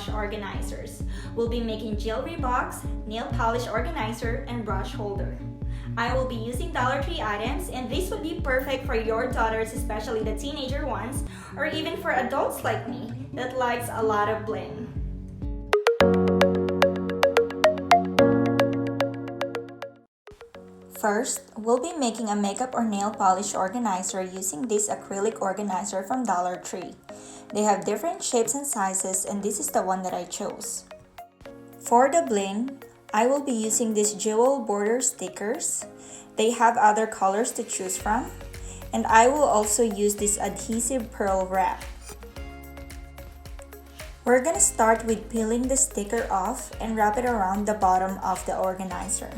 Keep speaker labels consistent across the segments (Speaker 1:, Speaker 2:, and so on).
Speaker 1: brush organizers. We'll be making jewelry box, nail polish organizer, and brush holder. I will be using Dollar Tree items, and this would be perfect for your daughters, especially the teenager ones, or even for adults like me that likes a lot of bling. First, we'll be making a makeup or nail polish organizer using this acrylic organizer from Dollar Tree. They have different shapes and sizes, and this is the one that I chose. For the bling, I will be using these jewel border stickers. They have other colors to choose from, and I will also use this adhesive pearl wrap. We're gonna start with peeling the sticker off and wrap it around the bottom of the organizer.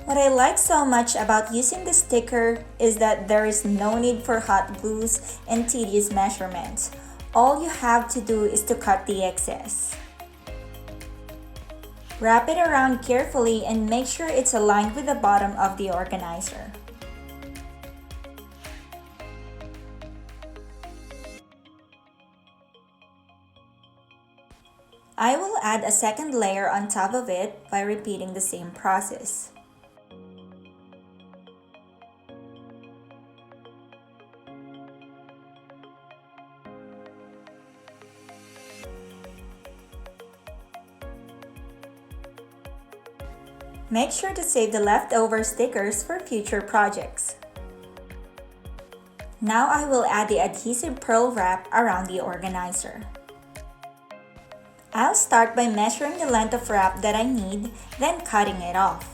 Speaker 1: What I like so much about using the sticker is that there is no need for hot glues and tedious measurements. All you have to do is to cut the excess. Wrap it around carefully and make sure it's aligned with the bottom of the organizer. I will add a second layer on top of it by repeating the same process. Make sure to save the leftover stickers for future projects. Now I will add the adhesive pearl wrap around the organizer. I'll start by measuring the length of wrap that I need, then cutting it off.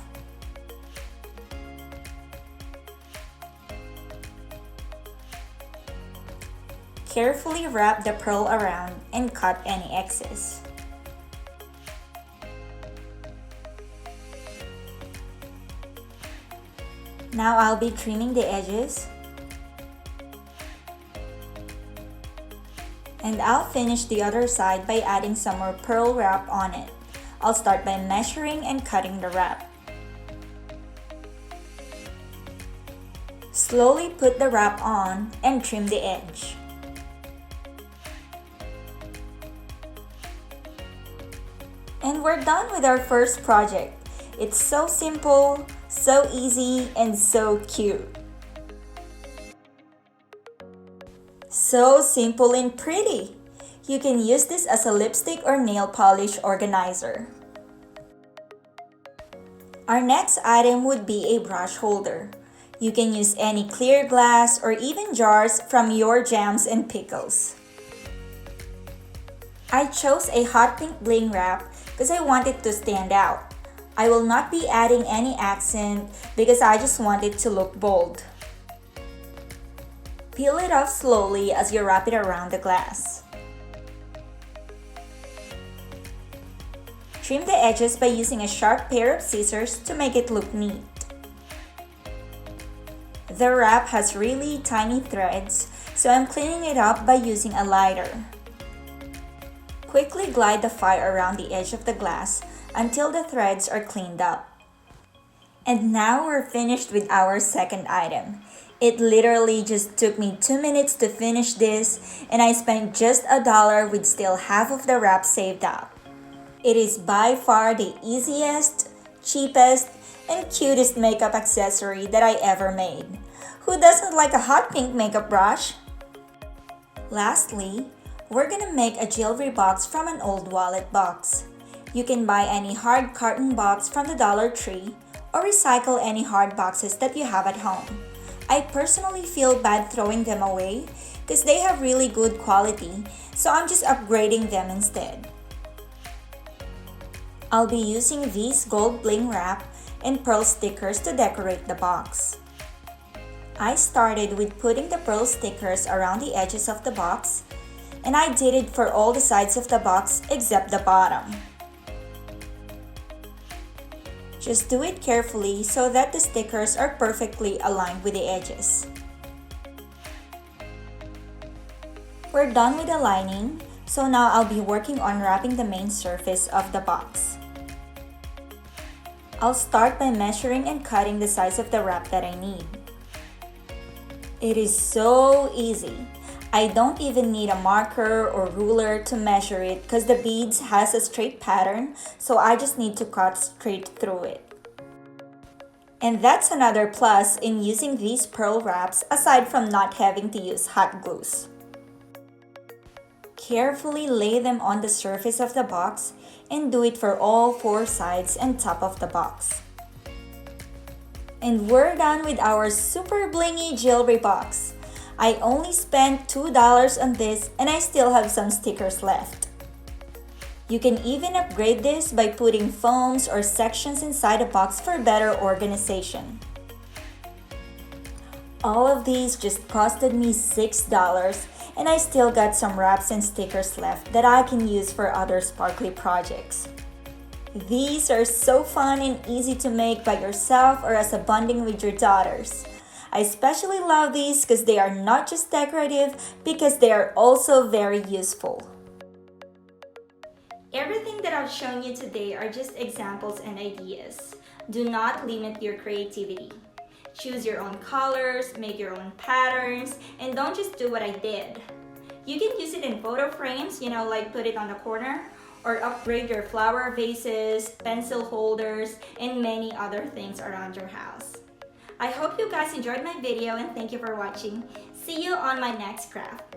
Speaker 1: Carefully wrap the pearl around and cut any excess. Now I'll be trimming the edges. And I'll finish the other side by adding some more pearl wrap on it. I'll start by measuring and cutting the wrap. Slowly put the wrap on and trim the edge. And we're done with our first project. It's so simple, so easy, and so cute. So simple and pretty. You can use this as a lipstick or nail polish organizer. Our next item would be a brush holder. You can use any clear glass or even jars from your jams and pickles. I chose a hot pink bling wrap because I want it to stand out. I will not be adding any accent because I just want it to look bold. Peel it off slowly as you wrap it around the glass. Trim the edges by using a sharp pair of scissors to make it look neat. The wrap has really tiny threads, so I'm cleaning it up by using a lighter. Quickly glide the fire around the edge of the glass until the threads are cleaned up. And now we're finished with our second item. It literally just took me 2 minutes to finish this, and I spent just $1 with still half of the wrap saved up. It is by far the easiest, cheapest, and cutest makeup accessory that I ever made. Who doesn't like a hot pink makeup brush? Lastly, we're gonna make a jewelry box from an old wallet box. You can buy any hard carton box from the Dollar Tree or recycle any hard boxes that you have at home. I personally feel bad throwing them away because they have really good quality, so I'm just upgrading them instead. I'll be using these gold bling wrap and pearl stickers to decorate the box. I started with putting the pearl stickers around the edges of the box, and I did it for all the sides of the box except the bottom. Just do it carefully so that the stickers are perfectly aligned with the edges. We're done with the lining, so now I'll be working on wrapping the main surface of the box. I'll start by measuring and cutting the size of the wrap that I need. It is so easy. I don't even need a marker or ruler to measure it because the beads has a straight pattern, so I just need to cut straight through it. And that's another plus in using these pearl wraps aside from not having to use hot glues. Carefully lay them on the surface of the box and do it for all four sides and top of the box. And we're done with our super blingy jewelry box. I only spent $2 on this and I still have some stickers left. You can even upgrade this by putting foams or sections inside the box for better organization. All of these just costed me $6 and I still got some wraps and stickers left that I can use for other sparkly projects. These are so fun and easy to make by yourself or as a bonding with your daughters. I especially love these because they are not just decorative, because they are also very useful. Everything that I've shown you today are just examples and ideas. Do not limit your creativity. Choose your own colors, make your own patterns, and don't just do what I did. You can use it in photo frames, like put it on the corner, or upgrade your flower vases, pencil holders, and many other things around your house. I hope you guys enjoyed my video and thank you for watching. See you on my next craft.